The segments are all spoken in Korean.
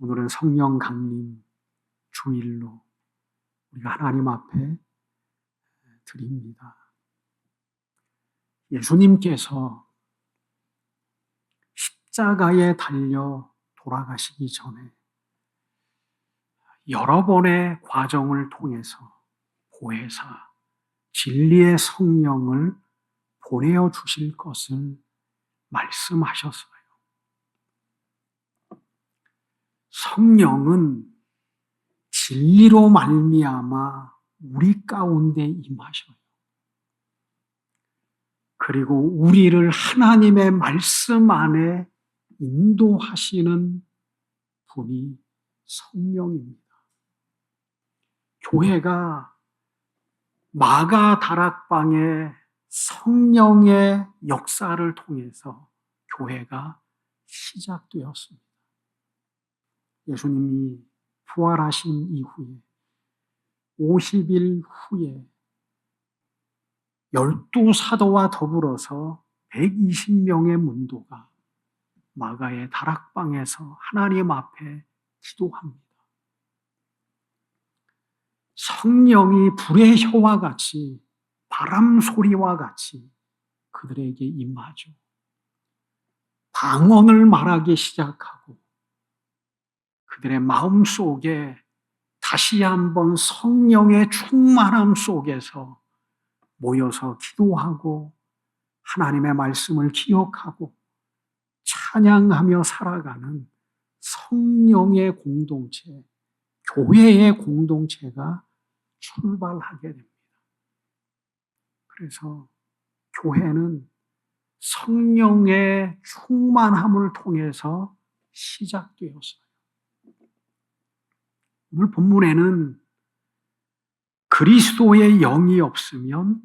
오늘은 성령 강림 주일로 우리가 하나님 앞에 드립니다. 예수님께서 십자가에 달려 돌아가시기 전에 여러 번의 과정을 통해서 보혜사, 진리의 성령을 보내어 주실 것을 말씀하셨어요. 성령은 진리로 말미암아 우리 가운데 임하셔요. 그리고 우리를 하나님의 말씀 안에 인도하시는 분이 성령입니다. 교회가 마가 다락방의 성령의 역사를 통해서 교회가 시작되었습니다. 예수님이 부활하신 이후에 50일 후에 12사도와 더불어서 120명의 문도가 마가의 다락방에서 하나님 앞에 기도합니다. 성령이 불의 혀와 같이 바람 소리와 같이 그들에게 임하죠. 방언을 말하기 시작하고 그들의 마음 속에 다시 한번 성령의 충만함 속에서 모여서 기도하고 하나님의 말씀을 기억하고 찬양하며 살아가는 성령의 공동체, 교회의 공동체가 출발하게 됩니다. 그래서 교회는 성령의 충만함을 통해서 시작되었어요. 오늘 본문에는 그리스도의 영이 없으면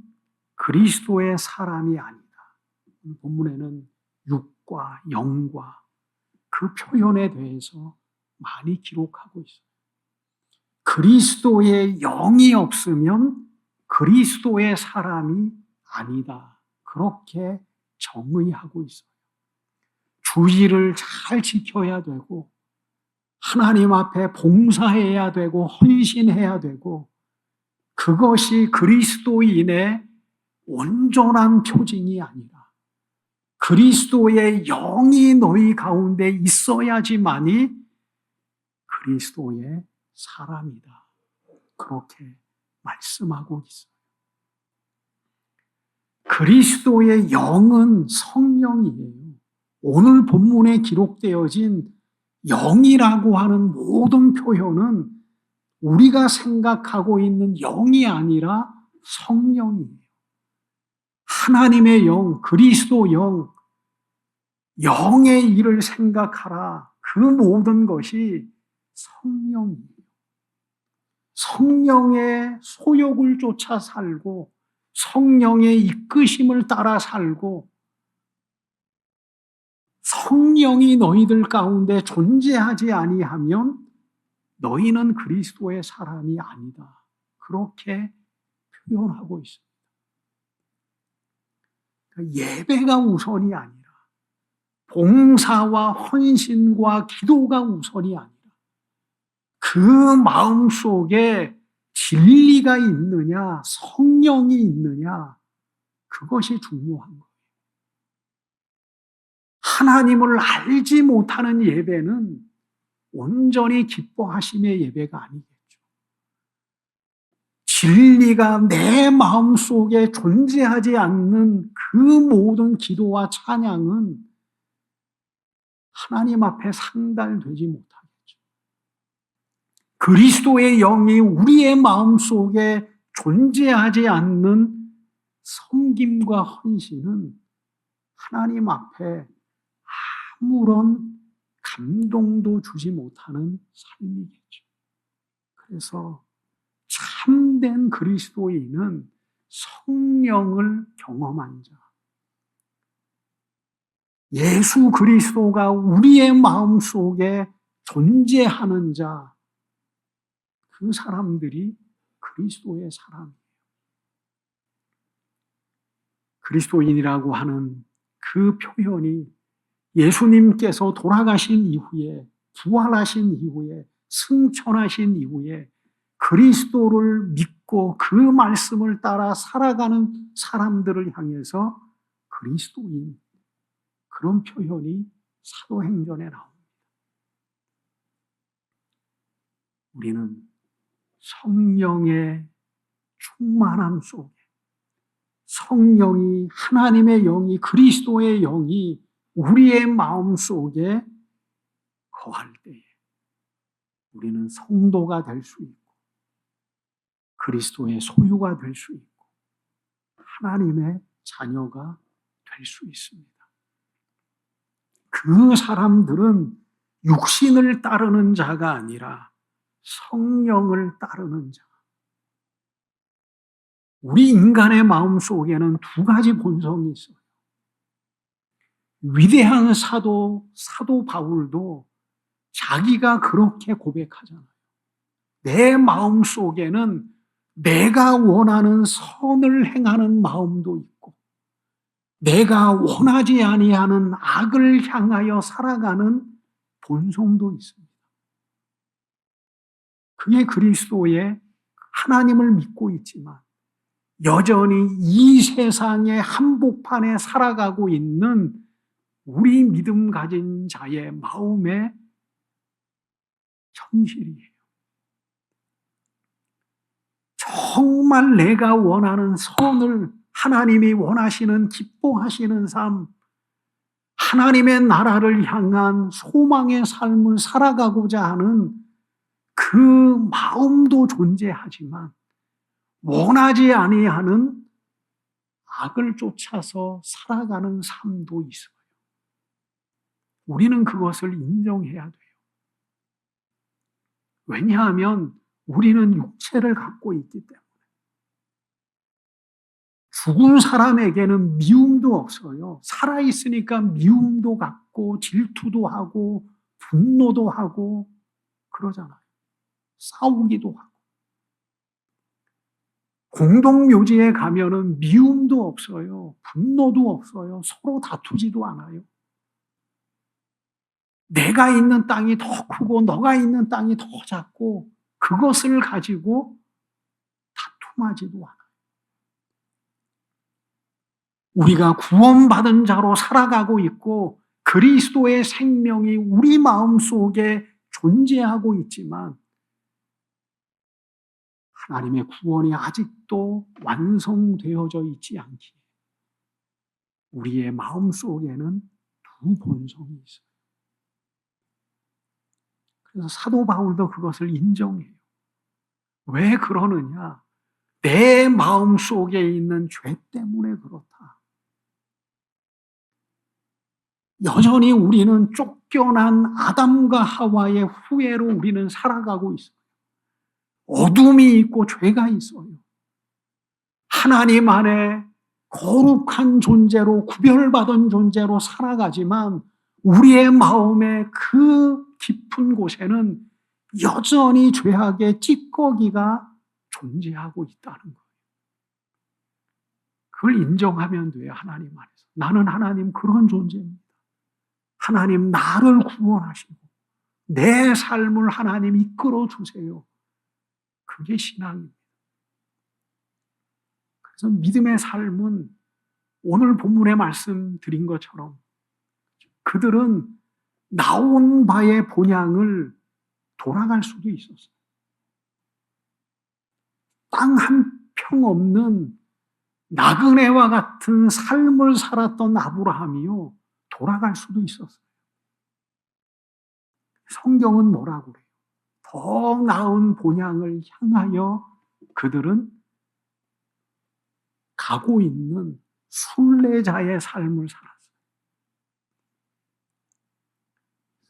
그리스도의 사람이 아니다. 오늘 본문에는 육과 영과 그 표현에 대해서 많이 기록하고 있어요. 그리스도의 영이 없으면 그리스도의 사람이 아니다. 그렇게 정의하고 있어요. 주의를 잘 지켜야 되고 하나님 앞에 봉사해야 되고 헌신해야 되고 그것이 그리스도인의 온전한 표징이 아니라 그리스도의 영이 너희 가운데 있어야지만이 그리스도의 사람이다. 그렇게 말씀하고 있어요. 그리스도의 영은 성령이에요. 오늘 본문에 기록되어진 영이라고 하는 모든 표현은 우리가 생각하고 있는 영이 아니라 성령이에요. 하나님의 영, 그리스도 영, 영의 일을 생각하라. 그 모든 것이 성령이에요. 성령의 소욕을 쫓아 살고 성령의 이끄심을 따라 살고 성령이 너희들 가운데 존재하지 아니하면 너희는 그리스도의 사람이 아니다. 그렇게 표현하고 있습니다. 예배가 우선이 아니라 봉사와 헌신과 기도가 우선이 아니라 그 마음 속에 진리가 있느냐, 성령이 있느냐, 그것이 중요한 거예요. 하나님을 알지 못하는 예배는 온전히 기뻐하심의 예배가 아니겠죠. 진리가 내 마음 속에 존재하지 않는 그 모든 기도와 찬양은 하나님 앞에 상달되지 못하겠죠. 그리스도의 영이 우리의 마음 속에 존재하지 않는 섬김과 헌신은 하나님 앞에 아무런 감동도 주지 못하는 삶이겠죠. 그래서 참된 그리스도인은 성령을 경험한 자, 예수 그리스도가 우리의 마음 속에 존재하는 자, 그 사람들이 그리스도의 사람이에요. 그리스도인이라고 하는 그 표현이 예수님께서 돌아가신 이후에 부활하신 이후에, 승천하신 이후에 그리스도를 믿고 그 말씀을 따라 살아가는 사람들을 향해서 그리스도인, 그런 표현이 사도행전에 나옵니다. 우리는 성령의 충만함 속에, 성령이, 하나님의 영이, 그리스도의 영이 우리의 마음 속에 거할 때에 우리는 성도가 될 수 있고 그리스도의 소유가 될 수 있고 하나님의 자녀가 될 수 있습니다. 그 사람들은 육신을 따르는 자가 아니라 성령을 따르는 자. 우리 인간의 마음 속에는 두 가지 본성이 있어요. 위대한 사도 바울도 자기가 그렇게 고백하잖아요. 내 마음 속에는 내가 원하는 선을 행하는 마음도 있고 내가 원하지 아니하는 악을 향하여 살아가는 본성도 있습니다. 그게 그리스도의 하나님을 믿고 있지만 여전히 이 세상의 한복판에 살아가고 있는 우리 믿음 가진 자의 마음의 현실이에요. 정말 내가 원하는 선을, 하나님이 원하시는 기뻐하시는 삶, 하나님의 나라를 향한 소망의 삶을 살아가고자 하는 그 마음도 존재하지만 원하지 아니하는 악을 쫓아서 살아가는 삶도 있어요. 우리는 그것을 인정해야 돼요. 왜냐하면 우리는 육체를 갖고 있기 때문에. 죽은 사람에게는 미움도 없어요. 살아있으니까 미움도 갖고 질투도 하고 분노도 하고 그러잖아요. 싸우기도 하고. 공동묘지에 가면은 미움도 없어요. 분노도 없어요. 서로 다투지도 않아요. 내가 있는 땅이 더 크고 너가 있는 땅이 더 작고 그것을 가지고 다툼하지도 않아요. 우리가 구원받은 자로 살아가고 있고 그리스도의 생명이 우리 마음속에 존재하고 있지만 하나님의 구원이 아직도 완성되어져 있지 않기에 우리의 마음속에는 두 본성이 있어요. 그래서 사도 바울도 그것을 인정해요. 왜 그러느냐? 내 마음속에 있는 죄 때문에 그렇다. 여전히 우리는 쫓겨난 아담과 하와의 후예로 우리는 살아가고 있어요. 어둠이 있고 죄가 있어요. 하나님 안에 거룩한 존재로 구별받은 존재로 살아가지만 우리의 마음의 그 깊은 곳에는 여전히 죄악의 찌꺼기가 존재하고 있다는 거예요. 그걸 인정하면 돼요. 하나님 안에서. 나는 하나님 그런 존재입니다. 하나님 나를 구원하시고 내 삶을 하나님 이끌어 주세요. 그게 신앙입니다. 그래서 믿음의 삶은 오늘 본문에 말씀드린 것처럼 그들은 나온 바의 본향을 돌아갈 수도 있었어요. 땅 한 평 없는 나그네와 같은 삶을 살았던 아브라함이요 돌아갈 수도 있었어요. 성경은 뭐라고 그래요? 더 나은 본향을 향하여 그들은 가고 있는 순례자의 삶을 살았어요.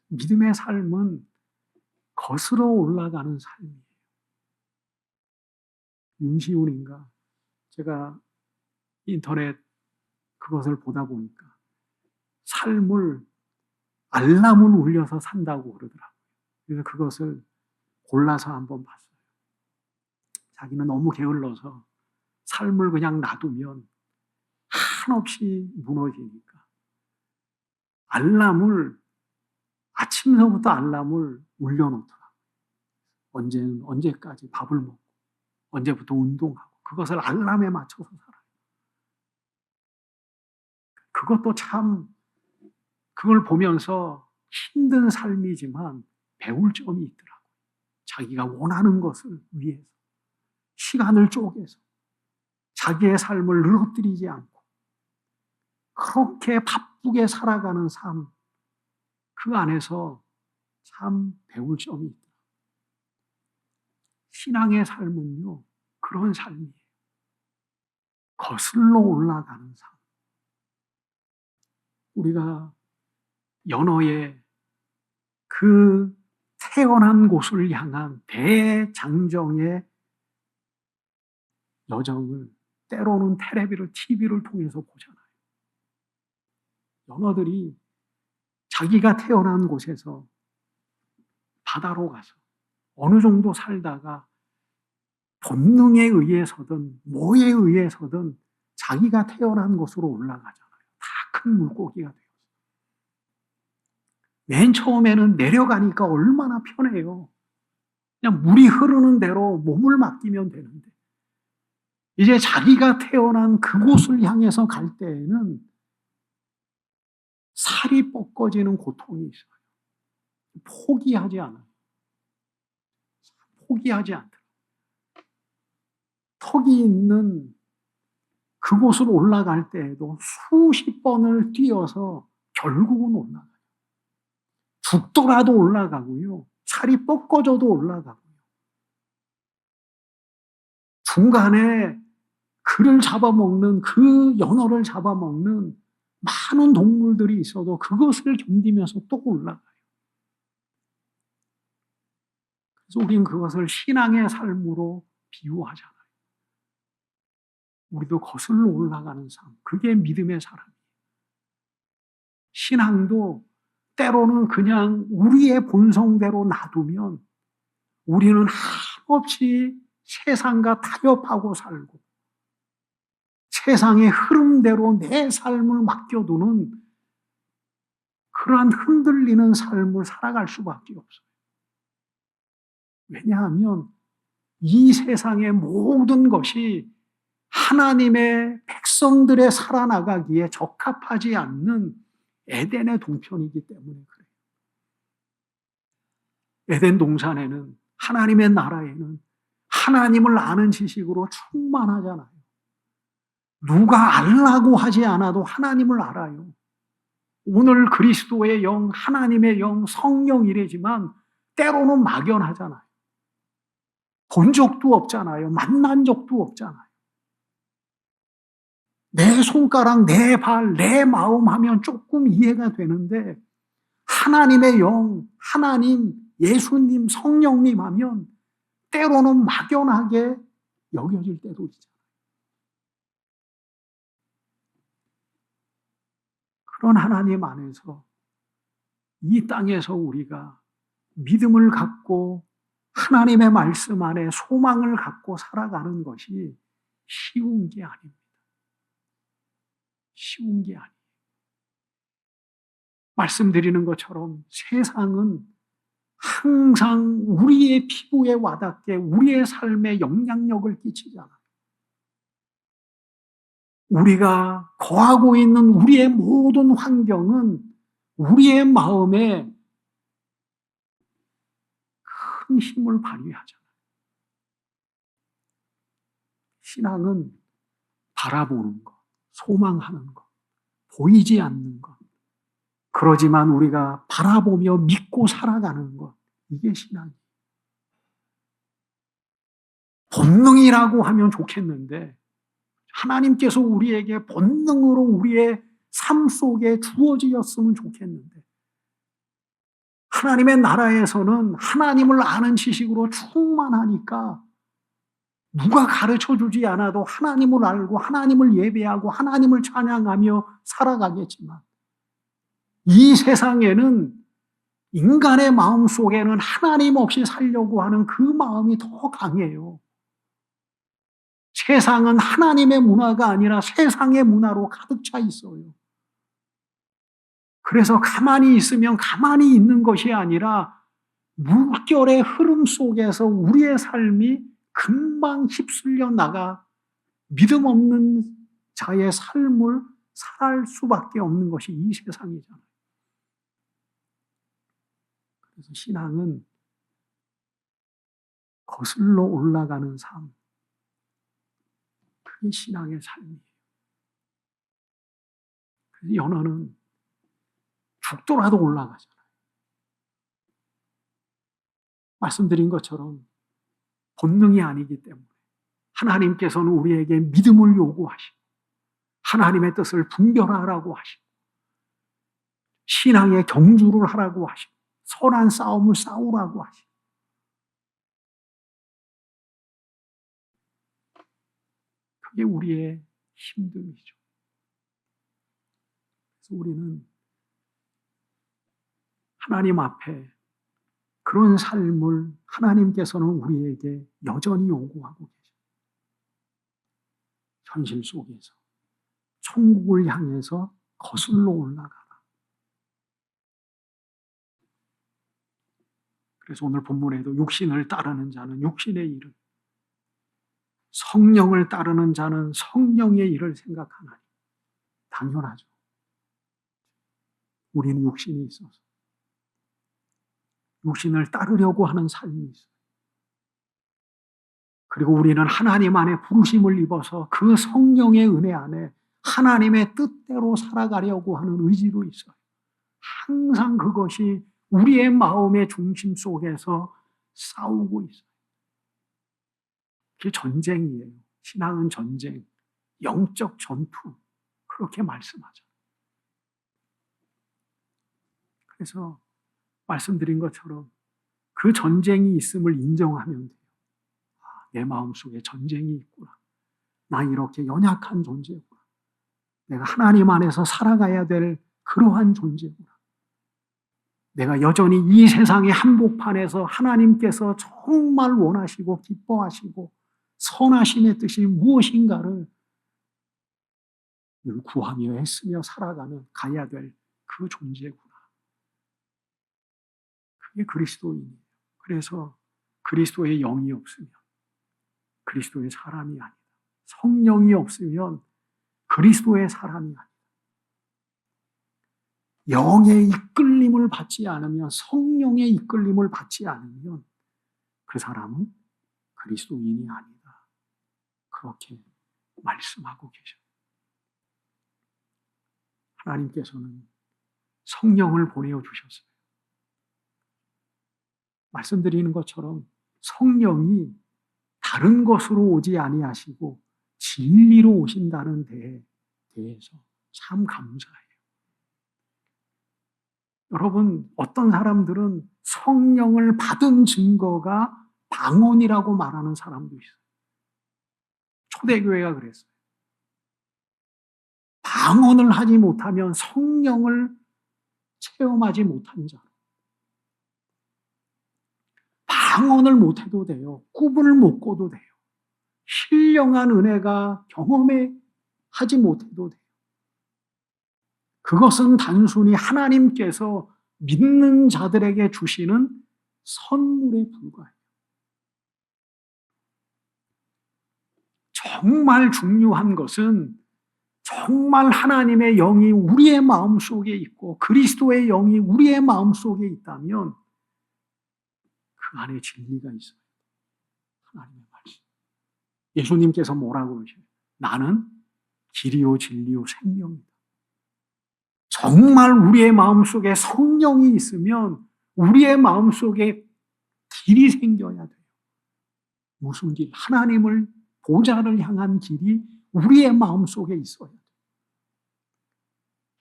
믿음의 삶은 거슬러 올라가는 삶이에요. 윤시훈인가? 제가 인터넷 그것을 보다 보니까 삶을 알람을 울려서 산다고 그러더라고요. 그래서 그것을 골라서 한번 봤어요. 자기는 너무 게을러서 삶을 그냥 놔두면 한없이 무너지니까 알람을 아침서부터 알람을 울려놓더라고요. 언제까지 밥을 먹고, 언제부터 운동하고, 그것을 알람에 맞춰서 살아요. 그것도 참, 그걸 보면서 힘든 삶이지만 배울 점이 있더라고요. 자기가 원하는 것을 위해서, 시간을 쪼개서, 자기의 삶을 늘어뜨리지 않고, 그렇게 바쁘게 살아가는 삶, 그 안에서 참 배울 점이 있다. 신앙의 삶은요, 그런 삶이에요. 거슬러 올라가는 삶. 우리가 연어의 그 태어난 곳을 향한 대장정의 여정을 때로는 TV를 통해서 보잖아요. 연어들이 자기가 태어난 곳에서 바다로 가서 어느 정도 살다가 본능에 의해서든 뭐에 의해서든 자기가 태어난 곳으로 올라가잖아요. 다 큰 물고기가 돼요. 맨 처음에는 내려가니까 얼마나 편해요. 그냥 물이 흐르는 대로 몸을 맡기면 되는데 이제 자기가 태어난 그곳을 향해서 갈 때에는 살이 뻗어지는 고통이 있어요. 포기하지 않아요. 포기하지 않더라고요. 턱이 있는 그곳으로 올라갈 때에도 수십 번을 뛰어서 결국은 올라가요. 죽더라도 올라가고요. 살이 뻗어져도 올라가고요. 중간에 그를 잡아먹는, 그 연어를 잡아먹는 많은 동물들이 있어도 그것을 견디면서 또 올라가요. 그래서 우리는 그것을 신앙의 삶으로 비유하잖아요. 우리도 거슬러 올라가는 삶, 그게 믿음의 사람이에요. 신앙도 때로는 그냥 우리의 본성대로 놔두면 우리는 한없이 세상과 타협하고 살고 세상의 흐름대로 내 삶을 맡겨두는 그러한 흔들리는 삶을 살아갈 수밖에 없어요. 왜냐하면 이 세상의 모든 것이 하나님의 백성들의 살아나가기에 적합하지 않는 에덴의 동편이기 때문에 그래요. 에덴 동산에는, 하나님의 나라에는 하나님을 아는 지식으로 충만하잖아요. 누가 알라고 하지 않아도 하나님을 알아요. 오늘 그리스도의 영, 하나님의 영, 성령이래지만 때로는 막연하잖아요. 본 적도 없잖아요. 만난 적도 없잖아요. 내 손가락, 내 발, 내 마음 하면 조금 이해가 되는데 하나님의 영, 하나님, 예수님, 성령님 하면 때로는 막연하게 여겨질 때도 있잖아요. 그런 하나님 안에서 이 땅에서 우리가 믿음을 갖고 하나님의 말씀 안에 소망을 갖고 살아가는 것이 쉬운 게 아닙니다. 쉬운 게 아니에요. 말씀드리는 것처럼 세상은 항상 우리의 피부에 와닿게 우리의 삶에 영향력을 끼치잖아요. 우리가 거하고 있는 우리의 모든 환경은 우리의 마음에 큰 힘을 발휘하잖아요. 신앙은 바라보는 것, 소망하는 것, 보이지 않는 것. 그러지만 우리가 바라보며 믿고 살아가는 것, 이게 신앙이에요. 본능이라고 하면 좋겠는데 하나님께서 우리에게 본능으로 우리의 삶 속에 주어지었으면 좋겠는데 하나님의 나라에서는 하나님을 아는 지식으로 충만하니까 누가 가르쳐주지 않아도 하나님을 알고 하나님을 예배하고 하나님을 찬양하며 살아가겠지만 이 세상에는 인간의 마음 속에는 하나님 없이 살려고 하는 그 마음이 더 강해요. 세상은 하나님의 문화가 아니라 세상의 문화로 가득 차 있어요. 그래서 가만히 있으면 가만히 있는 것이 아니라 물결의 흐름 속에서 우리의 삶이 금방 휩쓸려 나가 믿음 없는 자의 삶을 살아갈 수밖에 없는 것이 이 세상이잖아요. 그래서 신앙은 거슬러 올라가는 삶, 그게 신앙의 삶이에요. 그래서 연어는 죽더라도 올라가잖아요. 말씀드린 것처럼 본능이 아니기 때문에 하나님께서는 우리에게 믿음을 요구하시고 하나님의 뜻을 분별하라고 하시고 신앙의 경주를 하라고 하시고 선한 싸움을 싸우라고 하시고 그게 우리의 힘듦이죠. 그래서 우리는 하나님 앞에 그런 삶을 하나님께서는 우리에게 여전히 요구하고 계십니다. 현실 속에서 천국을 향해서 거슬러 올라가라. 그래서 오늘 본문에도 육신을 따르는 자는 육신의 일을, 성령을 따르는 자는 성령의 일을 생각하나니. 당연하죠. 우리는 육신이 있어서 육신을 따르려고 하는 삶이 있어요. 그리고 우리는 하나님 안에 부르심을 입어서 그 성령의 은혜 안에 하나님의 뜻대로 살아가려고 하는 의지로 있어요. 항상 그것이 우리의 마음의 중심 속에서 싸우고 있어요. 그게 전쟁이에요. 신앙은 전쟁, 영적 전투, 그렇게 말씀하죠. 그래서 말씀드린 것처럼 그 전쟁이 있음을 인정하면 돼요. 내 마음속에 전쟁이 있구나. 나 이렇게 연약한 존재구나. 내가 하나님 안에서 살아가야 될 그러한 존재구나. 내가 여전히 이 세상의 한복판에서 하나님께서 정말 원하시고 기뻐하시고 선하심의 뜻이 무엇인가를 늘 구하며 애쓰며 살아가는 가야 될 그 존재구나. 그게 그리스도인이에요. 그래서 그리스도의 영이 없으면 그리스도의 사람이 아니다. 성령이 없으면 그리스도의 사람이 아니다. 영의 이끌림을 받지 않으면, 성령의 이끌림을 받지 않으면 그 사람은 그리스도인이 아니다. 그렇게 말씀하고 계셔요. 하나님께서는 성령을 보내주셨어요. 말씀드리는 것처럼 성령이 다른 것으로 오지 아니하시고 진리로 오신다는 데에 대해서 참 감사해요. 여러분, 어떤 사람들은 성령을 받은 증거가 방언이라고 말하는 사람도 있어요. 초대교회가 그랬어요. 방언을 하지 못하면 성령을 체험하지 못한 자. 방언을 못해도 돼요. 꿈을 못 꿔도 돼요. 신령한 은혜가 경험하지 못해도 돼요. 그것은 단순히 하나님께서 믿는 자들에게 주시는 선물에 불과해요. 정말 중요한 것은 정말 하나님의 영이 우리의 마음속에 있고 그리스도의 영이 우리의 마음속에 있다면 그 안에 진리가 있어요. 하나님의 말씀. 예수님께서 뭐라고 그러셔요? 나는 길이요 진리요 생명이다. 정말 우리의 마음속에 성령이 있으면 우리의 마음속에 길이 생겨야 돼요. 무슨 길? 하나님을 보좌를 향한 길이 우리의 마음속에 있어야 돼요.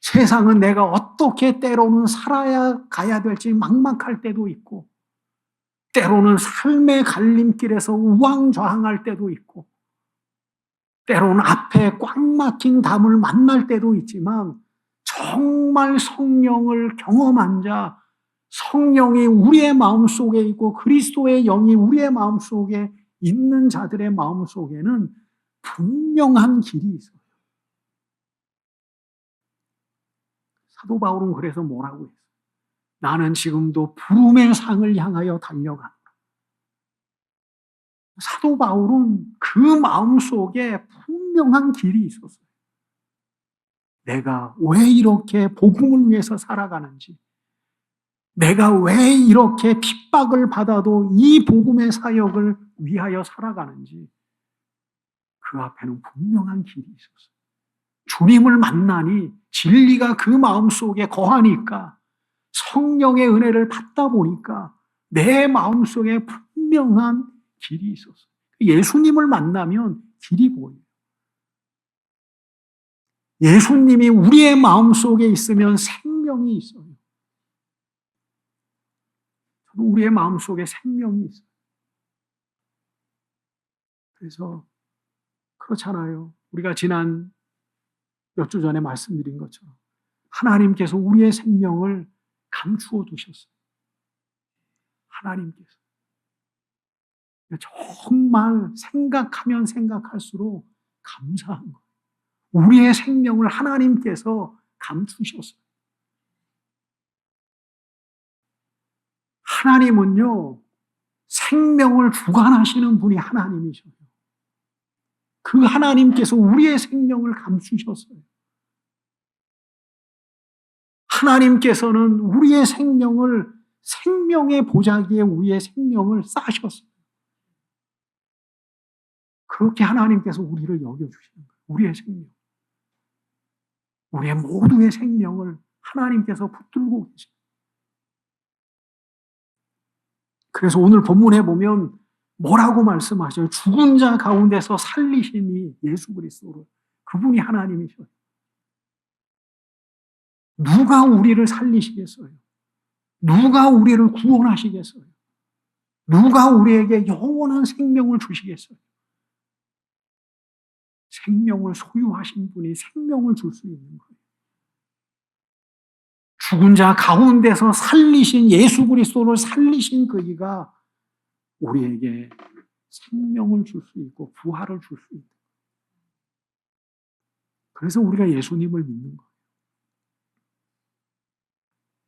세상은 내가 어떻게 때로는 살아야 가야 될지 막막할 때도 있고 때로는 삶의 갈림길에서 우왕좌왕할 때도 있고 때로는 앞에 꽉 막힌 담을 만날 때도 있지만 정말 성령을 경험한 자, 성령이 우리의 마음속에 있고 그리스도의 영이 우리의 마음속에 있는 자들의 마음속에는 분명한 길이 있어요. 사도 바울은 그래서 뭐라고 했어요? 나는 지금도 부름의 상을 향하여 달려간다. 사도 바울은 그 마음속에 분명한 길이 있었어요. 내가 왜 이렇게 복음을 위해서 살아가는지, 내가 왜 이렇게 핍박을 받아도 이 복음의 사역을 위하여 살아가는지 그 앞에는 분명한 길이 있었어요. 주님을 만나니 진리가 그 마음속에 거하니까 성령의 은혜를 받다 보니까 내 마음속에 분명한 길이 있었어요. 예수님을 만나면 길이 보여요. 예수님이 우리의 마음속에 있으면 생명이 있어요. 우리의 마음속에 생명이 있어요. 그래서 그렇잖아요. 우리가 지난 몇 주 전에 말씀드린 것처럼 하나님께서 우리의 생명을 감추어 두셨어요. 하나님께서. 정말 생각하면 생각할수록 감사한 거예요. 우리의 생명을 하나님께서 감추셨어요. 하나님은요, 생명을 주관하시는 분이 하나님이셔요. 그 하나님께서 우리의 생명을 감추셨어요. 하나님께서는 우리의 생명을 생명의 보자기에 우리의 생명을 쌓으셨어요. 그렇게 하나님께서 우리를 여겨주시는 거예요. 우리의 생명. 우리의 모두의 생명을 하나님께서 붙들고 계십니다. 그래서 오늘 본문에 보면 뭐라고 말씀하셔요? 죽은 자 가운데서 살리시니 예수 그리스도를. 그분이 하나님이셔요. 누가 우리를 살리시겠어요? 누가 우리를 구원하시겠어요? 누가 우리에게 영원한 생명을 주시겠어요? 생명을 소유하신 분이 생명을 줄 수 있는 거예요. 죽은 자 가운데서 살리신 예수 그리스도를 살리신 그이가 우리에게 생명을 줄 수 있고 부활을 줄 수 있다. 그래서 우리가 예수님을 믿는 거예요.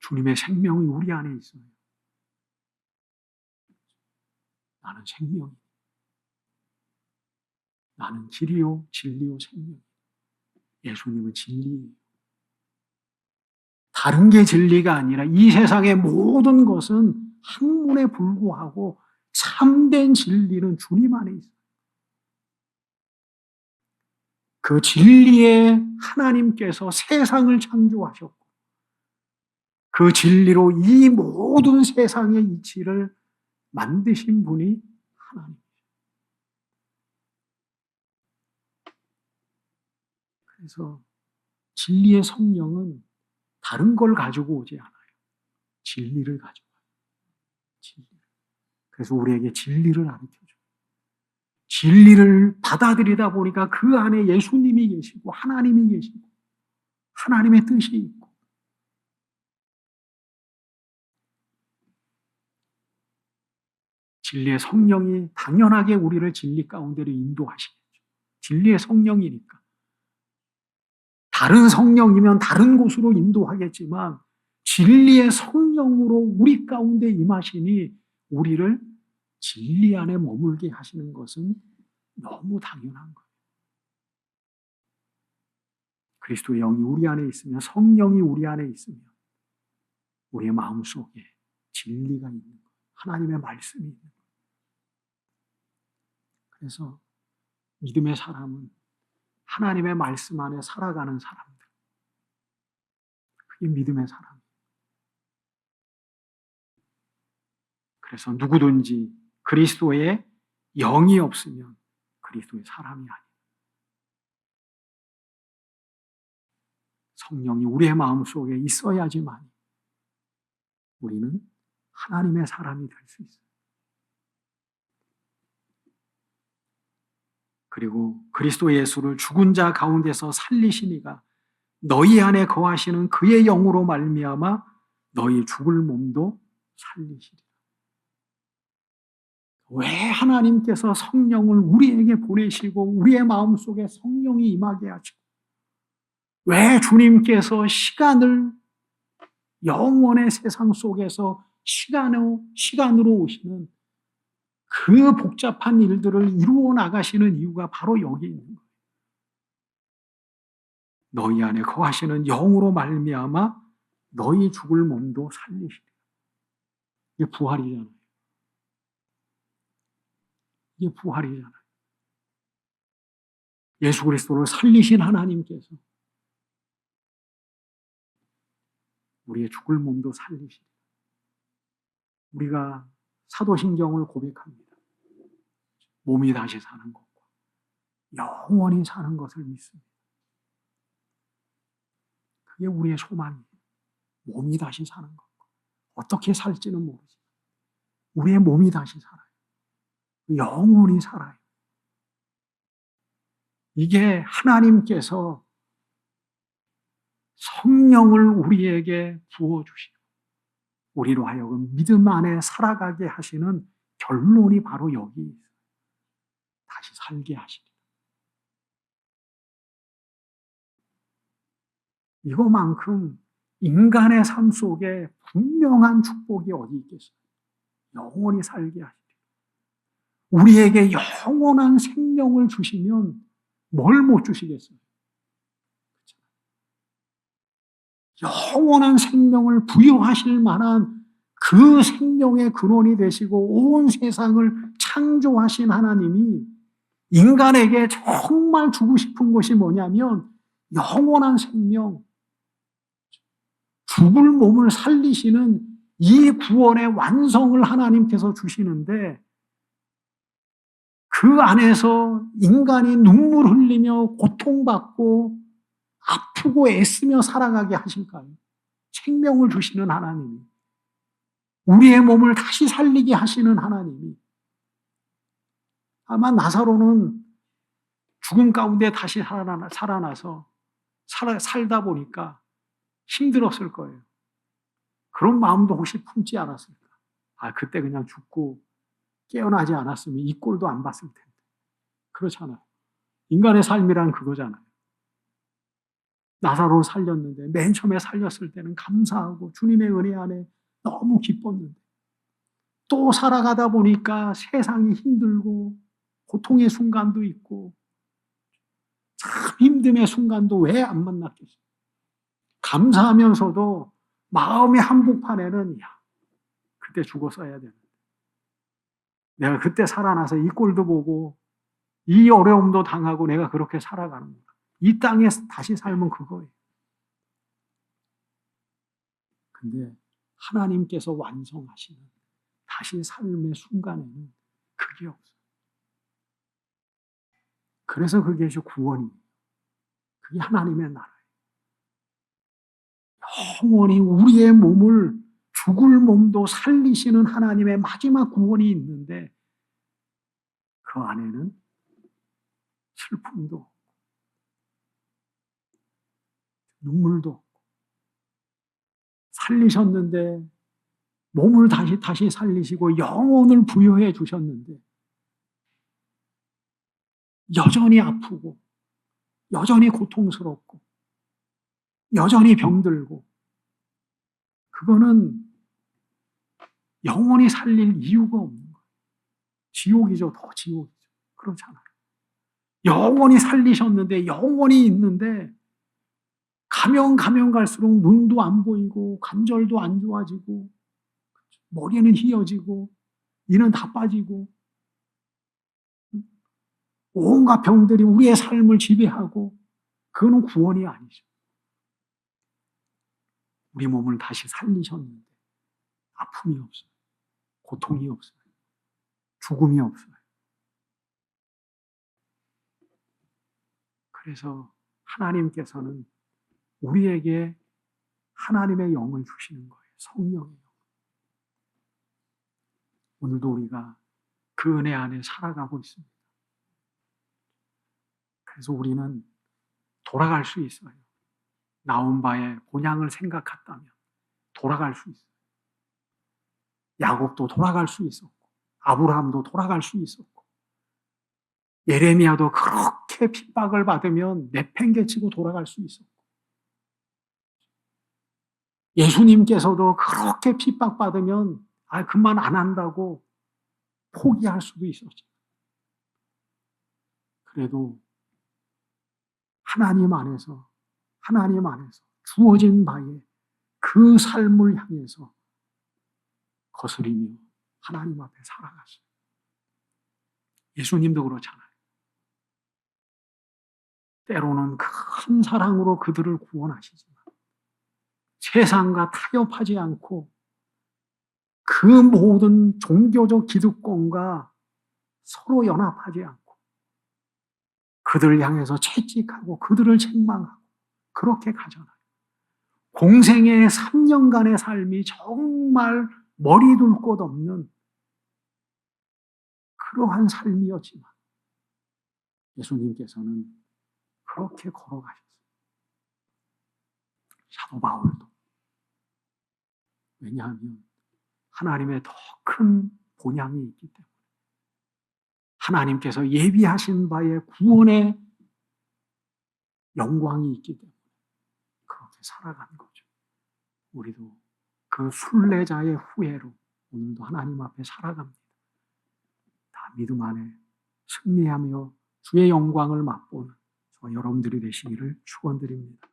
주님의 생명이 우리 안에 있어요. 나는 생명이. 나는 길이요, 진리요, 생명. 예수님은 진리예요. 다른 게 진리가 아니라 이 세상의 모든 것은 학문에 불구하고 참된 진리는 주님 안에 있어요. 그 진리에 하나님께서 세상을 창조하셨고 그 진리로 이 모든 세상의 이치를 만드신 분이 하나님이에요. 그래서 진리의 성령은 다른 걸 가지고 오지 않아요. 진리를 가지고 와요. 진리를. 그래서 우리에게 진리를 가르쳐줘요. 진리를 받아들이다 보니까 그 안에 예수님이 계시고 하나님이 계시고 하나님의 뜻이 있고 진리의 성령이 당연하게 우리를 진리 가운데로 인도하시겠죠. 진리의 성령이니까. 다른 성령이면 다른 곳으로 인도하겠지만 진리의 성령으로 우리 가운데 임하시니 우리를 진리 안에 머물게 하시는 것은 너무 당연한 거예요. 그리스도의 영이 우리 안에 있으면 성령이 우리 안에 있으면 우리의 마음속에 진리가 있는 거예요. 하나님의 말씀이 있는 거예요. 그래서 믿음의 사람은 하나님의 말씀 안에 살아가는 사람들. 그게 믿음의 사람이에요. 그래서 누구든지 그리스도의 영이 없으면 그리스도의 사람이 아니에요. 성령이 우리의 마음속에 있어야지만 우리는 하나님의 사람이 될 수 있어요. 그리고 그리스도 예수를 죽은 자 가운데서 살리시니가 너희 안에 거하시는 그의 영으로 말미암아 너희 죽을 몸도 살리시리라. 왜 하나님께서 성령을 우리에게 보내시고 우리의 마음속에 성령이 임하게 하시고 왜 주님께서 시간을 영원의 세상 속에서 시간으로 오시는 그 복잡한 일들을 이루어 나가시는 이유가 바로 여기 있는 거예요. 너희 안에 거하시는 영으로 말미암아 너희 죽을 몸도 살리시리라. 이게 부활이잖아요. 이게 부활이잖아요. 예수 그리스도를 살리신 하나님께서 우리의 죽을 몸도 살리시리라. 우리가 사도신경을 고백합니다. 몸이 다시 사는 것과 영원히 사는 것을 믿습니다. 그게 우리의 소망이에요. 몸이 다시 사는 것. 어떻게 살지는 모르지만 우리의 몸이 다시 살아요. 영원히 살아요. 이게 하나님께서 성령을 우리에게 부어주시고 우리로 하여금 믿음 안에 살아가게 하시는 결론이 바로 여기 있어요. 다시 살게 하시리라. 이거만큼 인간의 삶 속에 분명한 축복이 어디 있겠어요? 영원히 살게 하시리라. 우리에게 영원한 생명을 주시면 뭘 못 주시겠어요? 영원한 생명을 부여하실 만한 그 생명의 근원이 되시고 온 세상을 창조하신 하나님이 인간에게 정말 주고 싶은 것이 뭐냐면 영원한 생명, 죽을 몸을 살리시는 이 구원의 완성을 하나님께서 주시는데 그 안에서 인간이 눈물 흘리며 고통받고 아프고 애쓰며 살아가게 하실까요? 생명을 주시는 하나님이, 우리의 몸을 다시 살리게 하시는 하나님이, 아마 나사로는 죽음 가운데 다시 살아나서 살다 보니까 힘들었을 거예요. 그런 마음도 혹시 품지 않았을까? 아, 그때 그냥 죽고 깨어나지 않았으면 이 꼴도 안 봤을 텐데. 그렇잖아요. 인간의 삶이란 그거잖아요. 나사로를 살렸는데 맨 처음에 살렸을 때는 감사하고 주님의 은혜 안에 너무 기뻤는데 또 살아가다 보니까 세상이 힘들고 고통의 순간도 있고 참 힘듦의 순간도 왜 안 만났겠어요? 감사하면서도 마음의 한복판에는 야, 그때 죽었어야 되는데 내가 그때 살아나서 이 꼴도 보고 이 어려움도 당하고 내가 그렇게 살아가는구나. 이 땅에 다시 삶은 그거예요. 근데 하나님께서 완성하시는 다시 삶의 순간에는 그게 없어요. 그래서 그게 구원이에요. 그게 하나님의 나라예요. 영원히 우리의 몸을 죽을 몸도 살리시는 하나님의 마지막 구원이 있는데 그 안에는 슬픔도 눈물도 없고 살리셨는데 몸을 다시 살리시고 영혼을 부여해 주셨는데 여전히 아프고 여전히 고통스럽고 여전히 병들고 그거는 영원히 살릴 이유가 없는 거예요. 지옥이죠. 더 지옥이죠. 그렇잖아요. 영원히 살리셨는데 영원히 있는데 가면 갈수록 눈도 안 보이고 관절도 안 좋아지고 머리는 휘어지고 이는 다 빠지고 온갖 병들이 우리의 삶을 지배하고 그거는 구원이 아니죠. 우리 몸을 다시 살리셨는데 아픔이 없어요. 고통이 없어요. 죽음이 없어요. 그래서 하나님께서는 우리에게 하나님의 영을 주시는 거예요. 성령의 영. 오늘도 우리가 그 은혜 안에 살아가고 있습니다. 그래서 우리는 돌아갈 수 있어요. 나온 바의 본향을 생각했다면 돌아갈 수 있어요. 야곱도 돌아갈 수 있었고 아브라함도 돌아갈 수 있었고 예레미야도 그렇게 핍박을 받으면 내팽개치고 돌아갈 수 있었고 예수님께서도 그렇게 핍박받으면 그만 안 한다고 포기할 수도 있었죠. 그래도 하나님 안에서 주어진 바에 그 삶을 향해서 거스리며 하나님 앞에 살아갔어요. 예수님도 그렇잖아요. 때로는 큰 사랑으로 그들을 구원하시지만 세상과 타협하지 않고 그 모든 종교적 기득권과 서로 연합하지 않고 그들을 향해서 채찍하고 그들을 책망하고 그렇게 가잖아요. 공생의 3년간의 삶이 정말 머리 둘 곳 없는 그러한 삶이었지만 예수님께서는 그렇게 걸어가셨어요. 사도 바울도. 왜냐하면 하나님의 더 큰 본향이 있기 때문에 하나님께서 예비하신 바의 구원의 영광이 있기 때문에 그렇게 살아가는 거죠. 우리도 그 순례자의 후예로 오늘도 하나님 앞에 살아갑니다. 다 믿음 안에 승리하며 주의 영광을 맛보는 저와 여러분들이 되시기를 축원드립니다.